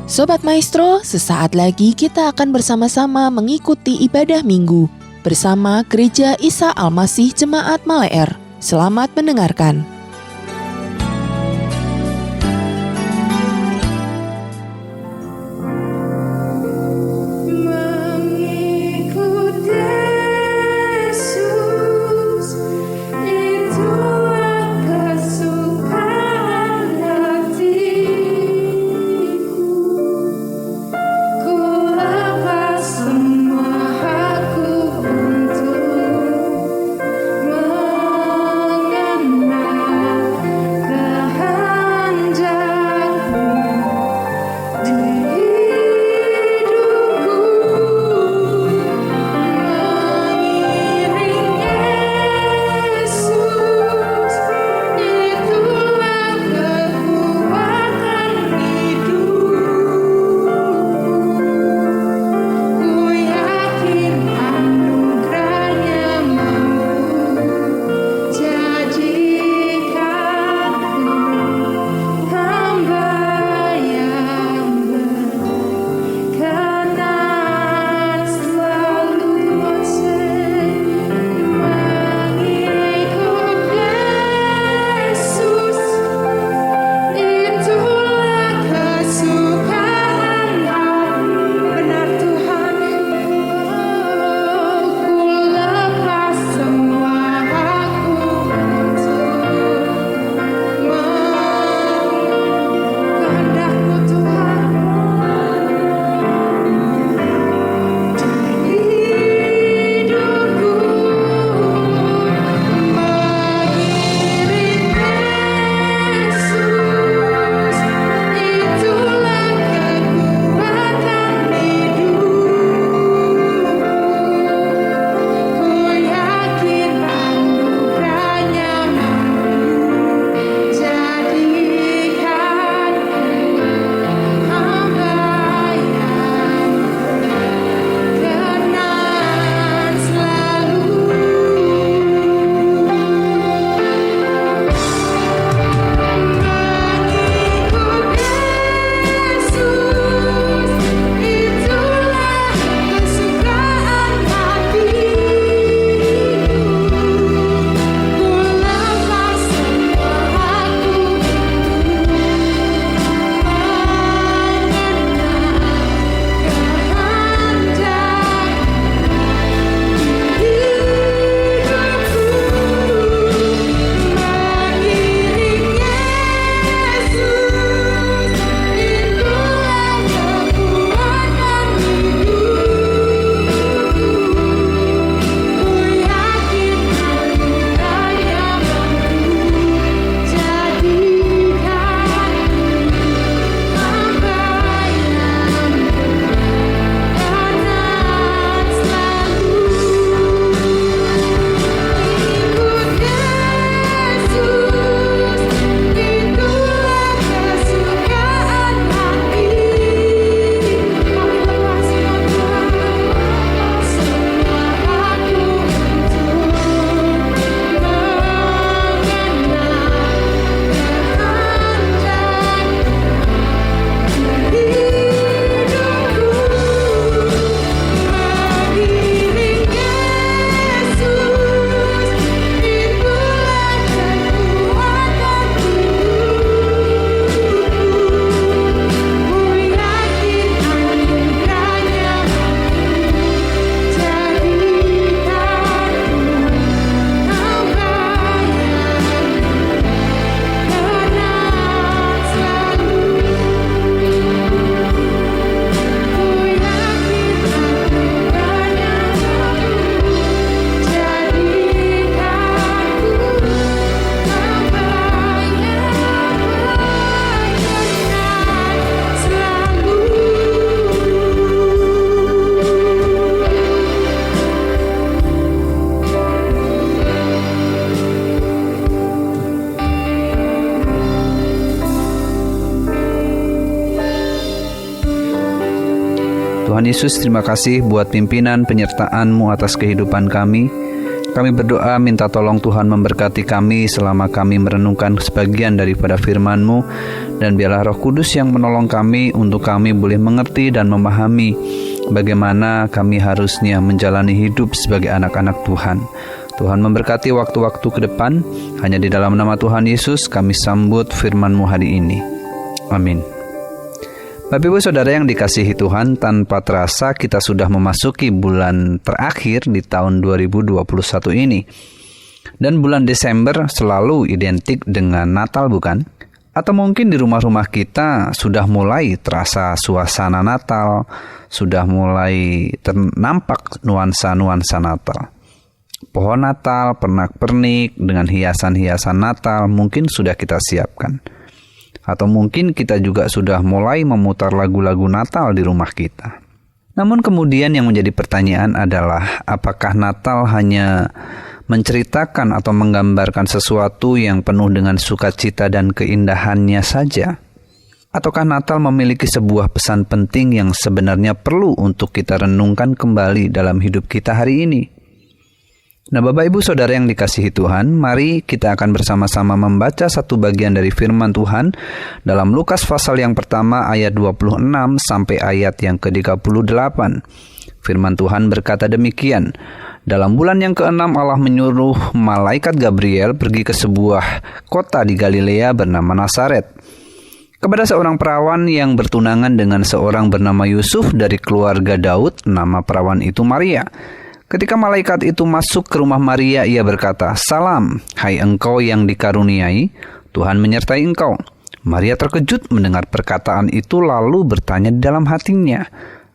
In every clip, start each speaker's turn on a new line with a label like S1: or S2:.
S1: Sobat Maestro, sesaat lagi kita akan bersama-sama mengikuti ibadah minggu bersama Gereja Isa Al-Masih Jemaat Maleer. Selamat mendengarkan.
S2: Tuhan Yesus, terima kasih buat pimpinan penyertaan-Mu atas kehidupan kami. Kami berdoa minta tolong Tuhan memberkati kami selama kami merenungkan sebagian daripada firman-Mu, dan biarlah Roh Kudus yang menolong kami untuk kami boleh mengerti dan memahami bagaimana kami harusnya menjalani hidup sebagai anak-anak Tuhan. Tuhan memberkati waktu-waktu ke depan. Hanya di dalam nama Tuhan Yesus kami sambut firman-Mu hari ini. Amin. Bapak Ibu Saudara yang dikasihi Tuhan, tanpa terasa kita sudah memasuki bulan terakhir di tahun 2021 ini. Dan bulan Desember selalu identik dengan Natal, bukan? Atau mungkin di rumah-rumah kita sudah mulai terasa suasana Natal, sudah mulai nampak nuansa-nuansa Natal. Pohon Natal, pernak-pernik dengan hiasan-hiasan Natal mungkin sudah kita siapkan. Atau mungkin kita juga sudah mulai memutar lagu-lagu Natal di rumah kita. Namun kemudian yang menjadi pertanyaan adalah, apakah Natal hanya menceritakan atau menggambarkan sesuatu yang penuh dengan sukacita dan keindahannya saja? Ataukah Natal memiliki sebuah pesan penting yang sebenarnya perlu untuk kita renungkan kembali dalam hidup kita hari ini? Nah, Bapak Ibu Saudara yang dikasihi Tuhan, mari kita akan bersama-sama membaca satu bagian dari firman Tuhan dalam Lukas pasal yang pertama ayat 26 sampai ayat yang ke-38. Firman Tuhan berkata demikian, dalam bulan yang ke-6 Allah menyuruh malaikat Gabriel pergi ke sebuah kota di Galilea bernama Nazaret, kepada seorang perawan yang bertunangan dengan seorang bernama Yusuf dari keluarga Daud, nama perawan itu Maria. Ketika malaikat itu masuk ke rumah Maria, ia berkata, "Salam, hai engkau yang dikaruniai, Tuhan menyertai engkau." Maria terkejut mendengar perkataan itu lalu bertanya di dalam hatinya,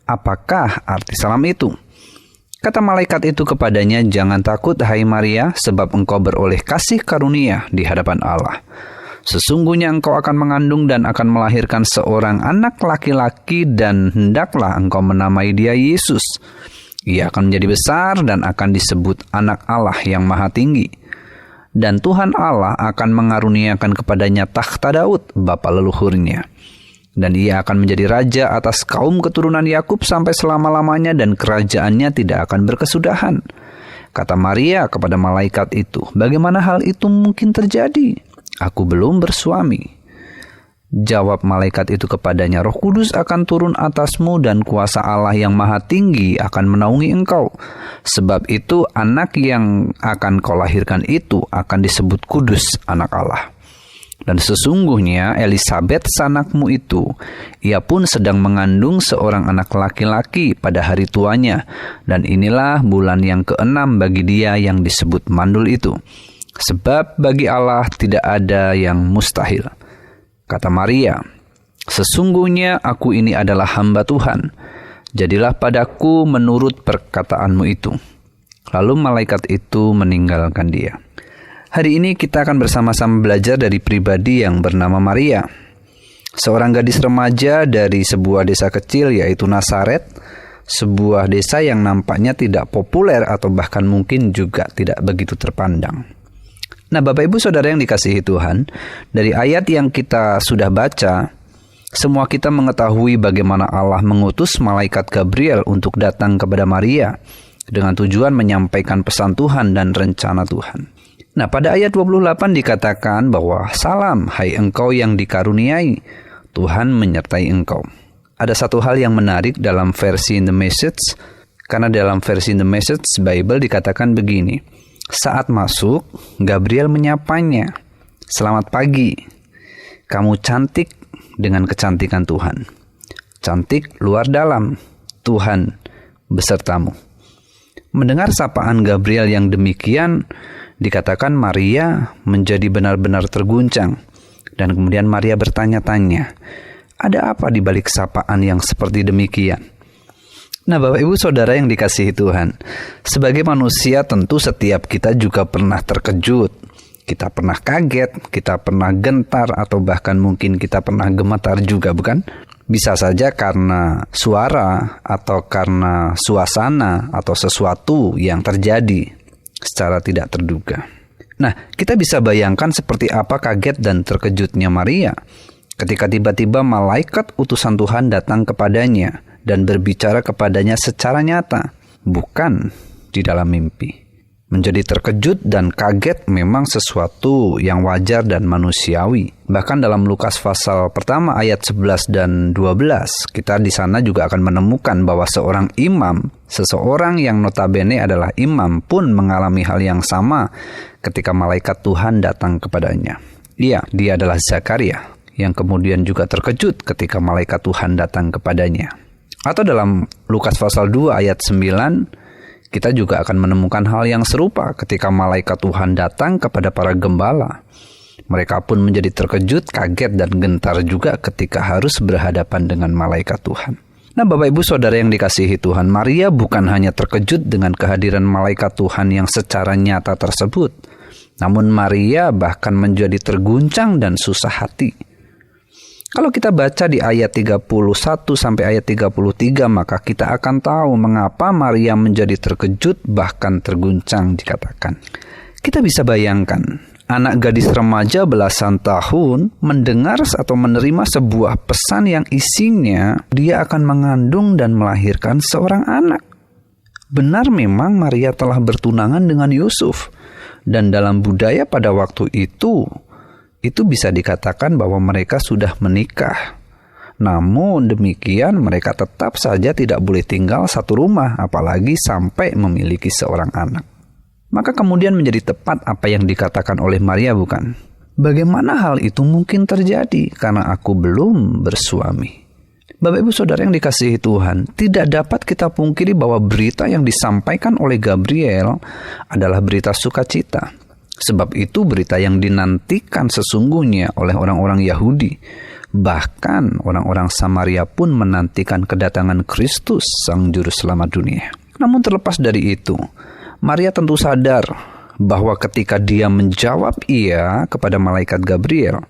S2: "Apakah arti salam itu?" Kata malaikat itu kepadanya, "Jangan takut, hai Maria, sebab engkau beroleh kasih karunia di hadapan Allah. Sesungguhnya engkau akan mengandung dan akan melahirkan seorang anak laki-laki, dan hendaklah engkau menamai dia Yesus. Ia akan menjadi besar dan akan disebut Anak Allah yang Maha Tinggi. Dan Tuhan Allah akan mengaruniakan kepadanya takhta Daud, bapa leluhurnya. Dan ia akan menjadi raja atas kaum keturunan Yakub sampai selama-lamanya, dan kerajaannya tidak akan berkesudahan." Kata Maria kepada malaikat itu, "Bagaimana hal itu mungkin terjadi? Aku belum bersuami." Jawab malaikat itu kepadanya, "Roh Kudus akan turun atasmu dan kuasa Allah yang Maha Tinggi akan menaungi engkau. Sebab itu anak yang akan kau lahirkan itu akan disebut kudus, anak Allah. Dan sesungguhnya Elisabet sanakmu itu, ia pun sedang mengandung seorang anak laki-laki pada hari tuanya. Dan inilah bulan yang ke-6 bagi dia yang disebut mandul itu. Sebab bagi Allah tidak ada yang mustahil." Kata Maria, "Sesungguhnya aku ini adalah hamba Tuhan. Jadilah padaku menurut perkataanmu itu." Lalu malaikat itu meninggalkan dia. Hari ini kita akan bersama-sama belajar dari pribadi yang bernama Maria. Seorang gadis remaja dari sebuah desa kecil yaitu Nazaret. Sebuah desa yang nampaknya tidak populer atau bahkan mungkin juga tidak begitu terpandang. Nah, Bapak Ibu Saudara yang dikasihi Tuhan, dari ayat yang kita sudah baca, semua kita mengetahui bagaimana Allah mengutus malaikat Gabriel untuk datang kepada Maria dengan tujuan menyampaikan pesan Tuhan dan rencana Tuhan. Nah, pada ayat 28 dikatakan bahwa, "Salam, hai engkau yang dikaruniai, Tuhan menyertai engkau." Ada satu hal yang menarik dalam versi The Message, karena dalam versi The Message Bible dikatakan begini, saat masuk, Gabriel menyapanya, "Selamat pagi, kamu cantik dengan kecantikan Tuhan. Cantik luar dalam, Tuhan besertamu." Mendengar sapaan Gabriel yang demikian, dikatakan Maria menjadi benar-benar terguncang. Dan kemudian Maria bertanya-tanya, ada apa di balik sapaan yang seperti demikian? Nah, Bapak Ibu Saudara yang dikasihi Tuhan, sebagai manusia tentu setiap kita juga pernah terkejut. Kita pernah kaget, kita pernah gentar, atau bahkan mungkin kita pernah gemetar juga, bukan? Bisa saja karena suara, atau karena suasana, atau sesuatu yang terjadi secara tidak terduga. Nah, kita bisa bayangkan seperti apa kaget dan terkejutnya Maria ketika tiba-tiba malaikat utusan Tuhan datang kepadanya dan berbicara kepadanya secara nyata, bukan di dalam mimpi. Menjadi terkejut dan kaget memang sesuatu yang wajar dan manusiawi. Bahkan dalam Lukas pasal pertama ayat 11 dan 12, kita di sana juga akan menemukan bahwa seorang imam, seseorang yang notabene adalah imam pun mengalami hal yang sama ketika malaikat Tuhan datang kepadanya. Iya, dia adalah Zakaria yang kemudian juga terkejut ketika malaikat Tuhan datang kepadanya. Atau dalam Lukas pasal 2 ayat 9, kita juga akan menemukan hal yang serupa ketika malaikat Tuhan datang kepada para gembala. Mereka pun menjadi terkejut, kaget, dan gentar juga ketika harus berhadapan dengan malaikat Tuhan. Nah, Bapak Ibu Saudara yang dikasihi Tuhan, Maria bukan hanya terkejut dengan kehadiran malaikat Tuhan yang secara nyata tersebut, namun Maria bahkan menjadi terguncang dan susah hati. Kalau kita baca di ayat 31 sampai ayat 33, maka kita akan tahu mengapa Maria menjadi terkejut bahkan terguncang dikatakan. Kita bisa bayangkan, anak gadis remaja belasan tahun mendengar atau menerima sebuah pesan yang isinya dia akan mengandung dan melahirkan seorang anak. Benar memang Maria telah bertunangan dengan Yusuf, dan dalam budaya pada waktu itu bisa dikatakan bahwa mereka sudah menikah. Namun demikian mereka tetap saja tidak boleh tinggal satu rumah, apalagi sampai memiliki seorang anak. Maka kemudian menjadi tepat apa yang dikatakan oleh Maria, bukan? Bagaimana hal itu mungkin terjadi karena aku belum bersuami? Bapak Ibu Saudara yang dikasihi Tuhan, tidak dapat kita pungkiri bahwa berita yang disampaikan oleh Gabriel adalah berita sukacita. Sebab itu berita yang dinantikan sesungguhnya oleh orang-orang Yahudi. Bahkan orang-orang Samaria pun menantikan kedatangan Kristus, Sang Juru Selamat dunia. Namun terlepas dari itu, Maria tentu sadar bahwa ketika dia menjawab iya kepada malaikat Gabriel,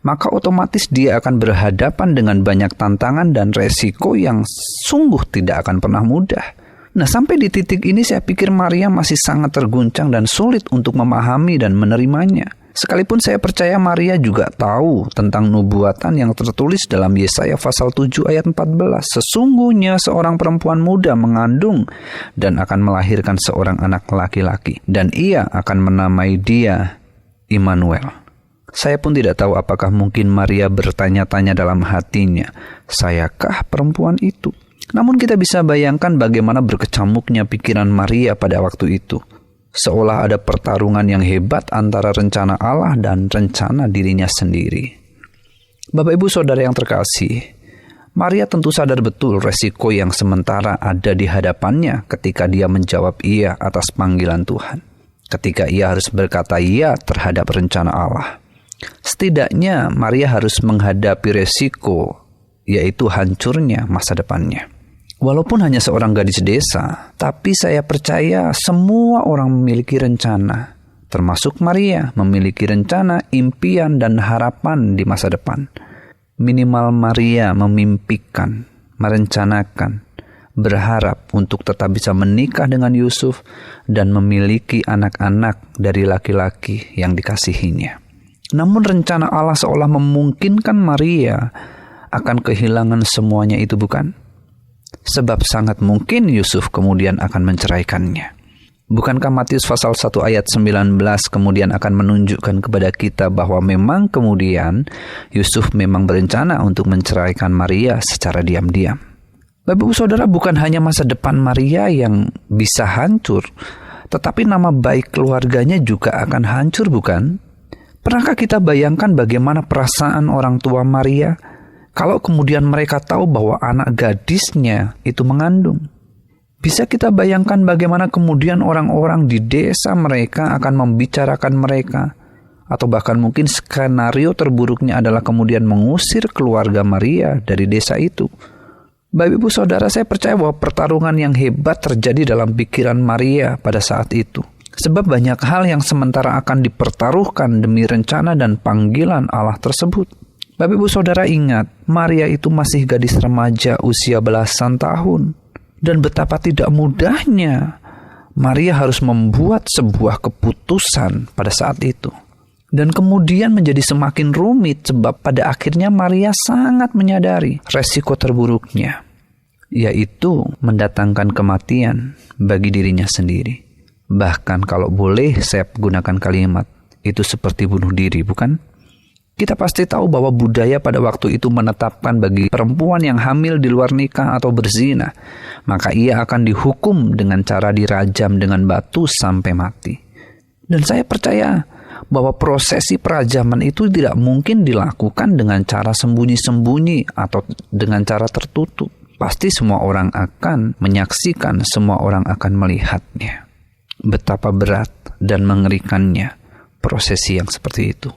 S2: maka otomatis dia akan berhadapan dengan banyak tantangan dan resiko yang sungguh tidak akan pernah mudah. Nah, sampai di titik ini saya pikir Maria masih sangat terguncang dan sulit untuk memahami dan menerimanya. Sekalipun saya percaya Maria juga tahu tentang nubuatan yang tertulis dalam Yesaya pasal 7 ayat 14. Sesungguhnya seorang perempuan muda mengandung dan akan melahirkan seorang anak laki-laki, dan ia akan menamai dia Immanuel. Saya pun tidak tahu apakah mungkin Maria bertanya-tanya dalam hatinya, sayakah perempuan itu? Namun kita bisa bayangkan bagaimana berkecamuknya pikiran Maria pada waktu itu. Seolah ada pertarungan yang hebat antara rencana Allah dan rencana dirinya sendiri. Bapak Ibu Saudara yang terkasih, Maria tentu sadar betul resiko yang sementara ada di hadapannya ketika dia menjawab iya atas panggilan Tuhan. Ketika ia harus berkata iya terhadap rencana Allah. Setidaknya Maria harus menghadapi resiko, yaitu hancurnya masa depannya. Walaupun hanya seorang gadis desa, tapi saya percaya semua orang memiliki rencana, termasuk Maria memiliki rencana, impian, dan harapan di masa depan. Minimal Maria memimpikan, merencanakan, berharap untuk tetap bisa menikah dengan Yusuf dan memiliki anak-anak dari laki-laki yang dikasihinya. Namun rencana Allah seolah memungkinkan Maria akan kehilangan semuanya itu, bukan? Sebab sangat mungkin Yusuf kemudian akan menceraikannya. Bukankah Matius pasal 1 ayat 19 kemudian akan menunjukkan kepada kita bahwa memang kemudian Yusuf memang berencana untuk menceraikan Maria secara diam-diam. Bapak Ibu Saudara, bukan hanya masa depan Maria yang bisa hancur, tetapi nama baik keluarganya juga akan hancur, bukan? Pernahkah kita bayangkan bagaimana perasaan orang tua Maria kalau kemudian mereka tahu bahwa anak gadisnya itu mengandung? Bisa kita bayangkan bagaimana kemudian orang-orang di desa mereka akan membicarakan mereka, atau bahkan mungkin skenario terburuknya adalah kemudian mengusir keluarga Maria dari desa itu. Bapak Ibu Saudara, saya percaya bahwa pertarungan yang hebat terjadi dalam pikiran Maria pada saat itu. Sebab banyak hal yang sementara akan dipertaruhkan demi rencana dan panggilan Allah tersebut. Bapak Ibu Saudara ingat, Maria itu masih gadis remaja usia belasan tahun. Dan betapa tidak mudahnya Maria harus membuat sebuah keputusan pada saat itu. Dan kemudian menjadi semakin rumit sebab pada akhirnya Maria sangat menyadari resiko terburuknya, yaitu mendatangkan kematian bagi dirinya sendiri. Bahkan kalau boleh saya gunakan kalimat, itu seperti bunuh diri, bukan? Kita pasti tahu bahwa budaya pada waktu itu menetapkan bagi perempuan yang hamil di luar nikah atau berzina, maka ia akan dihukum dengan cara dirajam dengan batu sampai mati. Dan saya percaya bahwa prosesi perajaman itu tidak mungkin dilakukan dengan cara sembunyi-sembunyi atau dengan cara tertutup. Pasti semua orang akan menyaksikan, semua orang akan melihatnya. Betapa berat dan mengerikannya prosesi yang seperti itu.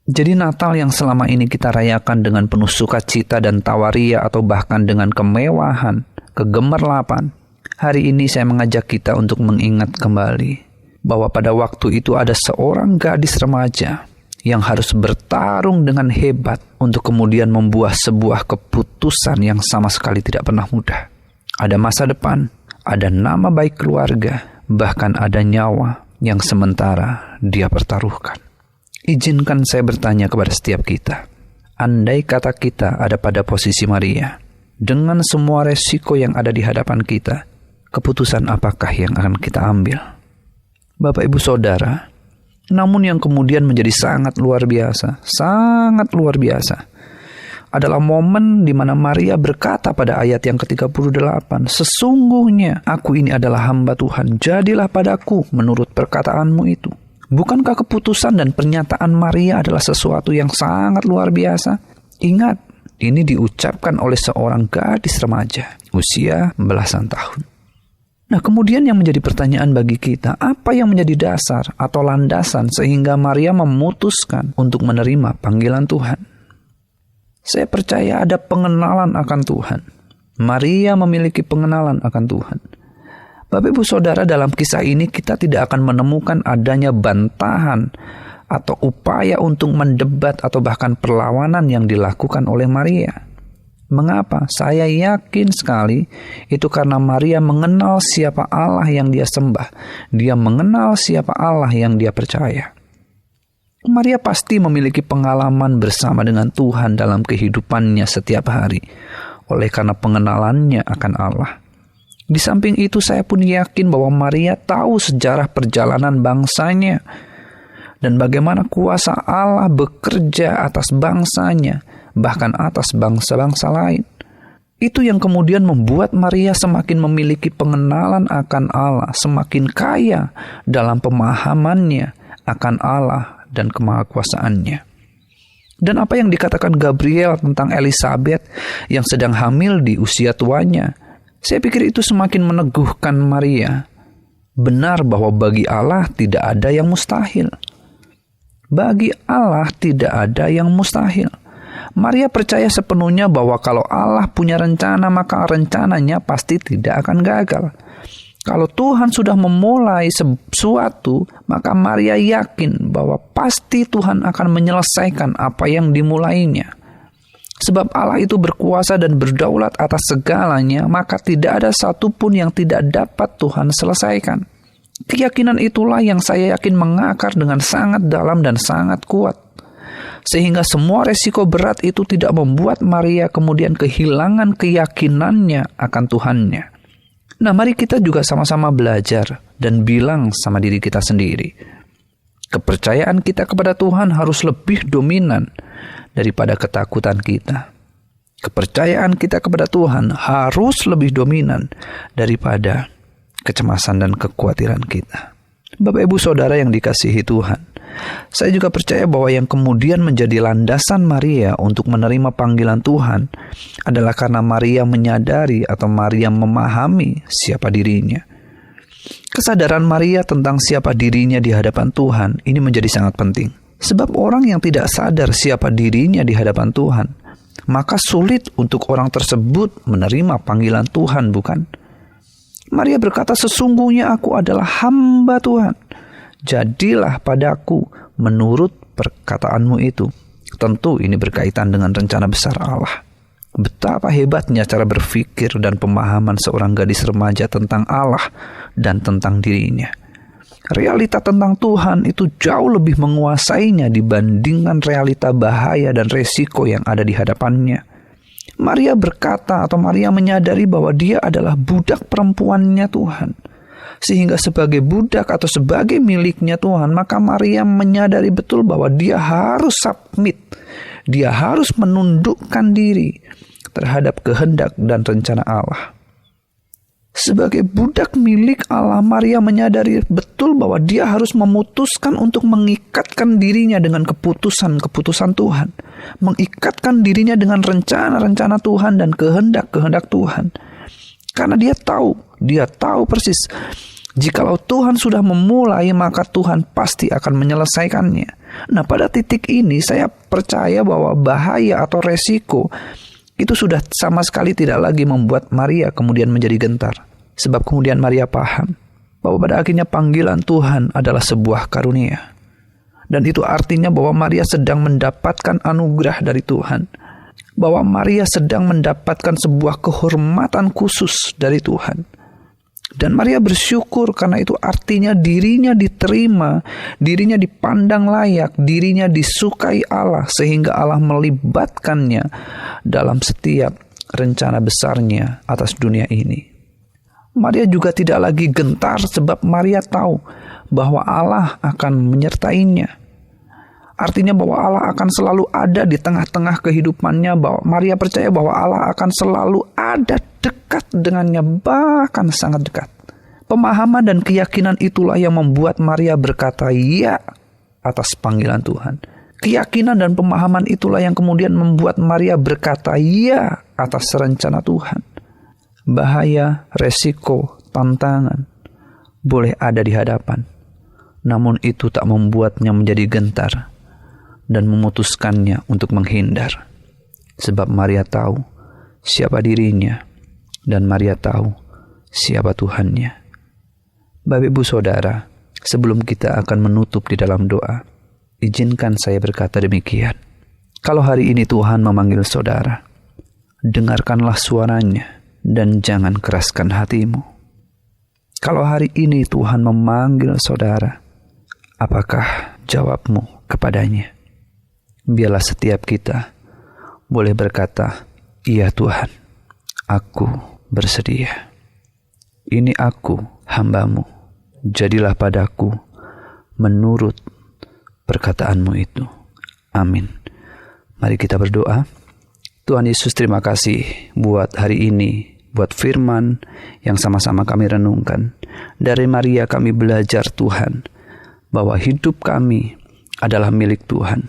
S2: Jadi Natal yang selama ini kita rayakan dengan penuh sukacita dan tawaria atau bahkan dengan kemewahan, kegemerlapan, hari ini saya mengajak kita untuk mengingat kembali bahwa pada waktu itu ada seorang gadis remaja yang harus bertarung dengan hebat untuk kemudian membuat sebuah keputusan yang sama sekali tidak pernah mudah. Ada masa depan, ada nama baik keluarga, bahkan ada nyawa yang sementara dia pertaruhkan. Izinkan saya bertanya kepada setiap kita, andai kata kita ada pada posisi Maria, dengan semua resiko yang ada di hadapan kita, keputusan apakah yang akan kita ambil? Bapak Ibu Saudara, namun yang kemudian menjadi sangat luar biasa adalah momen di mana Maria berkata pada ayat yang ke-38, "Sesungguhnya aku ini adalah hamba Tuhan, jadilah padaku menurut perkataanmu itu." Bukankah keputusan dan pernyataan Maria adalah sesuatu yang sangat luar biasa? Ingat, ini diucapkan oleh seorang gadis remaja, usia belasan tahun. Nah, kemudian yang menjadi pertanyaan bagi kita, apa yang menjadi dasar atau landasan sehingga Maria memutuskan untuk menerima panggilan Tuhan? Saya percaya ada pengenalan akan Tuhan. Maria memiliki pengenalan akan Tuhan. Bapak Ibu Saudara, dalam kisah ini kita tidak akan menemukan adanya bantahan atau upaya untuk mendebat atau bahkan perlawanan yang dilakukan oleh Maria. Mengapa? Saya yakin sekali itu karena Maria mengenal siapa Allah yang dia sembah. Dia mengenal siapa Allah yang dia percaya. Maria pasti memiliki pengalaman bersama dengan Tuhan dalam kehidupannya setiap hari. Oleh karena pengenalannya akan Allah. Di samping itu saya pun yakin bahwa Maria tahu sejarah perjalanan bangsanya. Dan bagaimana kuasa Allah bekerja atas bangsanya, bahkan atas bangsa-bangsa lain. Itu yang kemudian membuat Maria semakin memiliki pengenalan akan Allah, semakin kaya dalam pemahamannya akan Allah dan kemahakuasaannya. Dan apa yang dikatakan Gabriel tentang Elizabeth yang sedang hamil di usia tuanya, saya pikir itu semakin meneguhkan Maria. Benar bahwa bagi Allah tidak ada yang mustahil. Bagi Allah tidak ada yang mustahil. Maria percaya sepenuhnya bahwa kalau Allah punya rencana, maka rencananya pasti tidak akan gagal. Kalau Tuhan sudah memulai sesuatu, maka Maria yakin bahwa pasti Tuhan akan menyelesaikan apa yang dimulainya. Sebab Allah itu berkuasa dan berdaulat atas segalanya, maka tidak ada satupun yang tidak dapat Tuhan selesaikan. Keyakinan itulah yang saya yakin mengakar dengan sangat dalam dan sangat kuat. Sehingga semua resiko berat itu tidak membuat Maria kemudian kehilangan keyakinannya akan Tuhannya. Nah, mari kita juga sama-sama belajar dan bilang sama diri kita sendiri. Kepercayaan kita kepada Tuhan harus lebih dominan daripada ketakutan kita. Kepercayaan kita kepada Tuhan harus lebih dominan daripada kecemasan dan kekhawatiran kita. Bapak Ibu Saudara yang dikasihi Tuhan, saya juga percaya bahwa yang kemudian menjadi landasan Maria untuk menerima panggilan Tuhan adalah karena Maria menyadari atau Maria memahami siapa dirinya. Kesadaran Maria tentang siapa dirinya di hadapan Tuhan ini menjadi sangat penting. Sebab orang yang tidak sadar siapa dirinya di hadapan Tuhan, maka sulit untuk orang tersebut menerima panggilan Tuhan, bukan? Maria berkata, "Sesungguhnya aku adalah hamba Tuhan. Jadilah padaku menurut perkataanmu itu." Tentu ini berkaitan dengan rencana besar Allah. Betapa hebatnya cara berpikir dan pemahaman seorang gadis remaja tentang Allah dan tentang dirinya. Realita tentang Tuhan itu jauh lebih menguasainya dibandingkan realita bahaya dan resiko yang ada di hadapannya. Maria berkata atau Maria menyadari bahwa dia adalah budak perempuannya Tuhan. Sehingga sebagai budak atau sebagai miliknya Tuhan, maka Maria menyadari betul bahwa dia harus submit, dia harus menundukkan diri terhadap kehendak dan rencana Allah. Sebagai budak milik Allah, Maria menyadari betul bahwa dia harus memutuskan untuk mengikatkan dirinya dengan keputusan-keputusan Tuhan, mengikatkan dirinya dengan rencana-rencana Tuhan dan kehendak-kehendak Tuhan. Karena dia tahu persis, jikalau Tuhan sudah memulai, maka Tuhan pasti akan menyelesaikannya. Nah, pada titik ini saya percaya bahwa bahaya atau resiko itu sudah sama sekali tidak lagi membuat Maria kemudian menjadi gentar. Sebab kemudian Maria paham bahwa pada akhirnya panggilan Tuhan adalah sebuah karunia. Dan itu artinya bahwa Maria sedang mendapatkan anugerah dari Tuhan. Bahwa Maria sedang mendapatkan sebuah kehormatan khusus dari Tuhan. Dan Maria bersyukur karena itu artinya dirinya diterima, dirinya dipandang layak, dirinya disukai Allah sehingga Allah melibatkannya dalam setiap rencana besarnya atas dunia ini. Maria juga tidak lagi gentar sebab Maria tahu bahwa Allah akan menyertainya. Artinya bahwa Allah akan selalu ada di tengah-tengah kehidupannya, bahwa Maria percaya bahwa Allah akan selalu ada dekat dengannya, bahkan sangat dekat. Pemahaman dan keyakinan itulah yang membuat Maria berkata ya atas panggilan Tuhan. Keyakinan dan pemahaman itulah yang kemudian membuat Maria berkata ya atas rencana Tuhan. Bahaya, resiko, tantangan boleh ada di hadapan, namun itu tak membuatnya menjadi gentar dan memutuskannya untuk menghindar. Sebab Maria tahu siapa dirinya dan Maria tahu siapa Tuhannya. Bapak Ibu Saudara, sebelum kita akan menutup di dalam doa, izinkan saya berkata demikian. Kalau hari ini Tuhan memanggil saudara, dengarkanlah suaranya dan jangan keraskan hatimu. Kalau hari ini Tuhan memanggil saudara, apakah jawabmu kepadanya? Biarlah setiap kita boleh berkata, iya Tuhan, aku bersedia. Ini aku, hamba-Mu, jadilah padaku menurut perkataanmu itu. Amin. Mari kita berdoa. Tuhan Yesus, terima kasih buat hari ini, buat firman yang sama-sama kami renungkan. Dari Maria kami belajar Tuhan, bahwa hidup kami adalah milik Tuhan,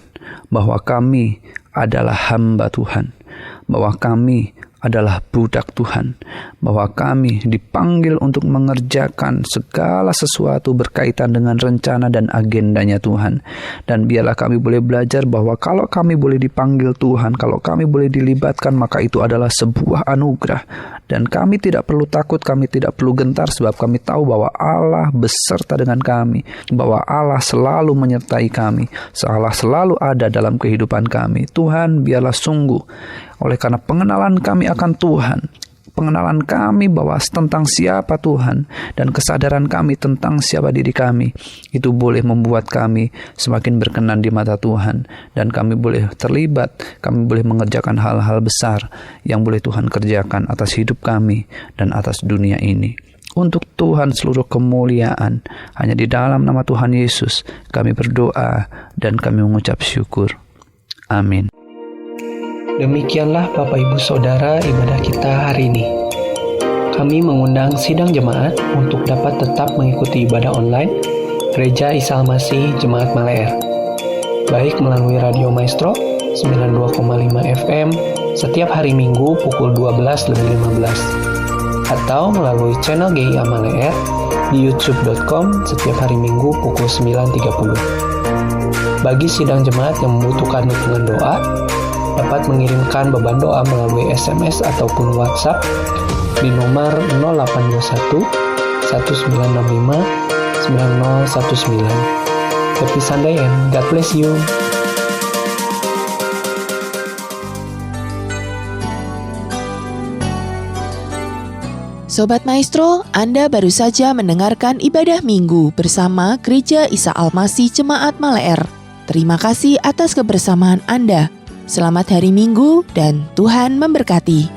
S2: bahwa kami adalah hamba Tuhan, bahwa kami adalah budak Tuhan, bahwa kami dipanggil untuk mengerjakan segala sesuatu berkaitan dengan rencana dan agendanya Tuhan. Dan biarlah kami boleh belajar bahwa kalau kami boleh dipanggil Tuhan, kalau kami boleh dilibatkan, maka itu adalah sebuah anugerah. Dan kami tidak perlu takut, kami tidak perlu gentar, sebab kami tahu bahwa Allah beserta dengan kami, bahwa Allah selalu menyertai kami, Allah selalu ada dalam kehidupan kami. Tuhan, biarlah sungguh oleh karena pengenalan kami akan Tuhan, pengenalan kami bahwa tentang siapa Tuhan, dan kesadaran kami tentang siapa diri kami, itu boleh membuat kami semakin berkenan di mata Tuhan, dan kami boleh terlibat, kami boleh mengerjakan hal-hal besar yang boleh Tuhan kerjakan atas hidup kami dan atas dunia ini. Untuk Tuhan seluruh kemuliaan hanya di dalam nama Tuhan Yesus kami berdoa dan kami mengucap syukur. Amin.
S3: Demikianlah Bapak Ibu Saudara ibadah kita hari ini. Kami mengundang sidang jemaat untuk dapat tetap mengikuti ibadah online Gereja Isa Al-Masih Jemaat Maleer, baik melalui Radio Maestro 92,5 FM setiap hari Minggu pukul 12:15, atau melalui channel GIA Maleer di youtube.com setiap hari Minggu pukul 9.30. Bagi sidang jemaat yang membutuhkan dukungan doa, dapat mengirimkan beban doa melalui SMS ataupun WhatsApp di nomor 0821 1965 9019. Happy Sunday and God bless you.
S1: Sobat Maestro, Anda baru saja mendengarkan ibadah minggu bersama Gereja Isa Al-Masih Jemaat Maleer. Terima kasih atas kebersamaan Anda. Selamat hari Minggu dan Tuhan memberkati.